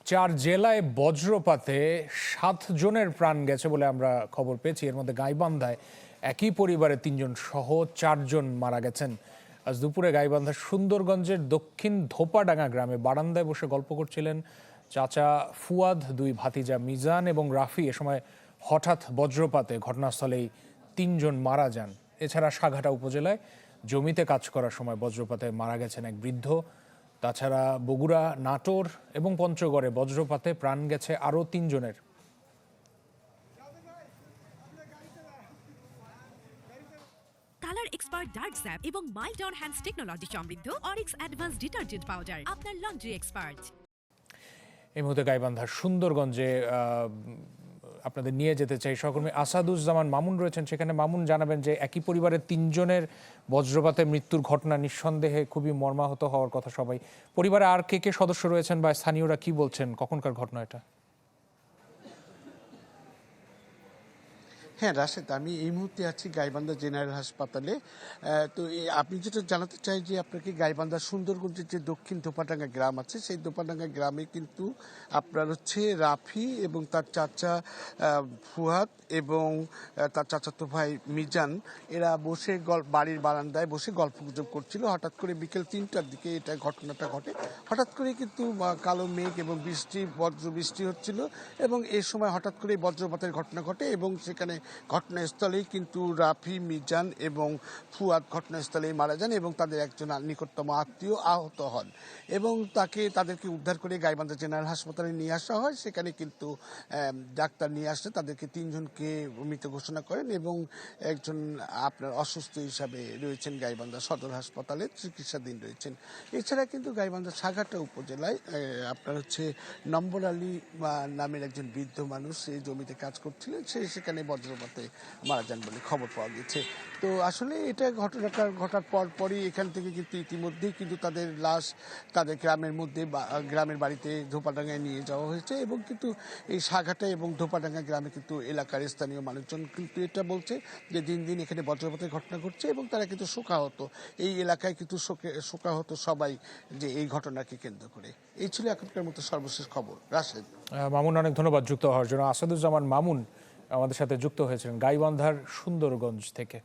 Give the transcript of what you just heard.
চার জেলায় বজ্রপাতে 7 জনের প্রাণ গেছে বলে আমরা খবর পেয়েছি। এর মধ্যে গাইবান্ধায় একই পরিবারের 3 জন সহ 4 জন মারা গেছেন। আজ দুপুরে গাইবান্ধার সুন্দরগঞ্জের দক্ষিণ ধোপাডাঙ্গা গ্রামে বারান্দায় বসে গল্প করছিলেন চাচা ফুয়াদ, 2 ভাতিজা মিজান এবং রাফি। এ সময় হঠাৎ বজ্রপাতে ঘটনাস্থলেই 3 জন মারা যান। এছাড়া সাঘাটা উপজেলায় জমিতে কাজ করার সময় বজ্রপাতে মারা গেছেন এক বৃদ্ধ। তাছাড়া বগুড়া, নাটোর এবং পঞ্চগড়ে বজ্রপাতে প্রাণ গেছে আরও 3 জনের। কালার এক্সপার্ট ডার্ক স্যাপ এবং মাইল্ড অন হ্যান্ডস টেকনোলজি সমৃদ্ধ অরিক্স অ্যাডভান্স ডিটারজেন্ট পাউডার আপনার লন্ড্রি এক্সপার্ট। এই মুহূর্তে গাইবান্ধার সুন্দরগঞ্জে আপনাদের নিয়ে যেতে চাই। সহকর্মী আসাদুজ্জামান মামুন রয়েছেন সেখানে। মামুন, জানাবেন যে একই পরিবারের 3 জনের বজ্রপাতে মৃত্যুর ঘটনা নিঃসন্দেহে খুবই মর্মাহত হওয়ার কথা সবাই। পরিবারে আর কে কে সদস্য রয়েছেন বা স্থানীয়রা কি বলছেন? কখনকার ঘটনা এটা? হ্যাঁ রাশেদ, আমি এই মুহূর্তে আছি গাইবান্ধা জেনারেল হাসপাতালে। তো আপনি যেটা জানাতে চাই যে আপনাকে গাইবান্ধা সুন্দরগঞ্জের যে দক্ষিণ ধোপাডাঙ্গা গ্রাম আছে, সেই ধোপাডাঙ্গা গ্রামে কিন্তু আপনার হচ্ছে রাফি এবং তার চাচা ফুয়াদ এবং তার চাচাতো ভাই মিজান, এরা বসে বাড়ির বারান্দায় বসে গল্পগুজব করছিল। হঠাৎ করে বিকেল 3টার দিকে এটা ঘটনাটা ঘটে। হঠাৎ করে কিন্তু কালো মেঘ এবং বজ্র বৃষ্টি হচ্ছিল এবং এই সময় হঠাৎ করে বজ্রপাতের ঘটনা ঘটে এবং সেখানে ঘটনাস্থলেই কিন্তু রাফি, মিজান এবং ফুয়াদ ঘটনাস্থলেই মারা যান এবং তাদের একজন নিকটতম আত্মীয় আহত হন এবং তাদেরকে উদ্ধার করে গাইবান্ধা জেনারেল হাসপাতালে নিয়ে আসা হয়। সেখানে কিন্তু ডাক্তার নিয়ে আসলে তাদেরকে 3 জনকে মৃত ঘোষণা করেন এবং একজন আপনার অসুস্থ হিসাবে রয়েছেন গাইবান্ধা সদর হাসপাতালে চিকিৎসাধীন রয়েছেন। এছাড়া কিন্তু গাইবান্ধা সাঘাটা উপজেলায় আপনার হচ্ছে নম্বর আলী নামের একজন বৃদ্ধ মানুষ এই জমিতে কাজ করছিলেন, সেখানে বজ্রপাতে মারা যান বলে খবর পাওয়া গেছে। তো আসলে এটা ঘটনাটা ঘটার পরই এখান থেকে কিন্তু ইতিমধ্যেই কিন্তু তাদের লাশ তাদের গ্রামের বাড়িতে ধোপাডাঙ্গায় নিয়ে যাওয়া হয়েছে এবং কিন্তু এই সাঘাটা এবং ধোপাডাঙ্গা গ্রামে কিন্তু এলাকার স্থানীয় মানুষজন কিন্তু এটা বলছে যে দিন দিন এখানে বজ্রপাতের ঘটনা ঘটছে এবং তারা কিন্তু শোকাহত। এই এলাকায় কিন্তু শোকাহত সবাই যে এই ঘটনাকে কেন্দ্র করে। এই ছিল এখনকার মতো সর্বশেষ খবর। রাশেদ। মামুন, অনেক ধন্যবাদ যুক্ত হওয়ার জন্য। আসাদুজ্জামান মামুন আমাদের সাথে যুক্ত হয়েছিলেন গাইবান্ধার সুন্দরগঞ্জ থেকে।